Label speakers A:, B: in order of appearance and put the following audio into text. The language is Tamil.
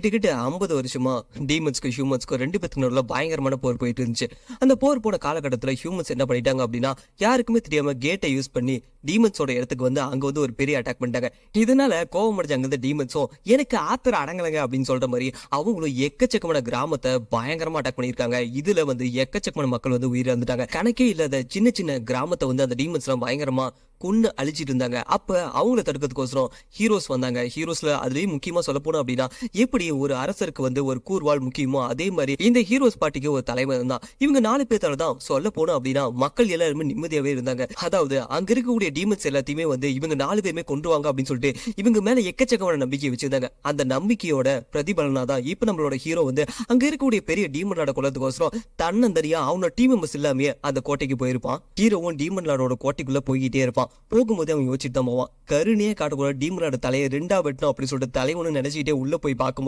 A: கிட்டத்தட்ட 50 வருஷமா டீமன்ஸ்க்கும் ஹியூமன்ஸ்க்கும் 2 பேத்துக்கு நடுவுல பயங்கரமான போர் போயிட்டு இருந்துச்சு. அந்த போர் போன காலகட்டத்துல ஹியூமன்ஸ் என்ன பண்ணிட்டாங்க அப்படின்னா, யாருக்குமே தெரியாம கேட்டை யூஸ் பண்ணி டீமன்ஸோட இடத்துக்கு வந்து அங்க வந்து ஒரு பெரிய அட்டாக் பண்ணிட்டாங்க. இதனால கோவம் அடைஞ்ச அங்க இருந்த டீமன்ஸும் எனக்கு ஆத்திர அடங்கலங்க அப்படின்னு சொல்ற மாதிரி அவங்களும் எக்கச்சக்கமான கிராமத்தை பயங்கரமா அட்டாக் பண்ணியிருக்காங்க. இதுல வந்து எக்கச்சக்கமான மக்கள் வந்து உயிரிழந்துட்டாங்க. கணக்கே இல்லாத சின்ன சின்ன கிராமத்தை வந்து அந்த டீமன்ஸ் எல்லாம் பயங்கரமா கொன்னு அழிச்சிட்டு இருந்தாங்க. அப்ப அவங்கள தடுக்கிறதுக்கோசரம் ஹீரோஸ் வந்தாங்க. ஹீரோஸ்ல அதுலயும் முக்கியமா சொல்ல போனோம் அப்படின்னா, எப்படி ஒரு அரசருக்கு வந்து ஒரு கூர்வாள் முக்கியமோ அதே மாதிரி இந்த ஹீரோஸ் பார்ட்டிக்கு ஒரு தலைவர் இருந்தான். இவங்க 4 பேர்த்தால தான் சொல்ல போனோம் அப்படின்னா மக்கள் எல்லாருமே நிம்மதியாவே இருந்தாங்க. அதாவது அங்க இருக்கக்கூடிய டீமன்ஸ் எல்லாத்தையுமே வந்து இவங்க 4 பேருமே கொன்றுவாங்க அப்படின்னு சொல்லிட்டு இவங்க மேல எக்கச்சக்கமான நம்பிக்கை வச்சிருந்தாங்க. அந்த நம்பிக்கையோட பிரதிபலனா தான் இப்ப நம்மளோட ஹீரோ வந்து அங்க இருக்கக்கூடிய பெரிய டீமன் லார்ட கொல்றதுக்கோசரம் தன்னந்தனியா அவனோட டீம் மெம்பர்ஸ் இல்லாமே அந்த கோட்டைக்கு போயிருப்பான். ஹீரோவும் டீமன் லார்டோட கோட்டைக்குள்ள போய்கிட்டே இருப்பான். போகும்போது அவன் யோசிச்சுட்டு தான் போவான். கருணையே காட்டக்கூடாது டீமனோட தலையை 2ஆ வெட்டணும் அப்படின்னு சொல்லிட்டு தலைவனு நினைச்சிட்டே உள்ள போய் பார்க்கும்போது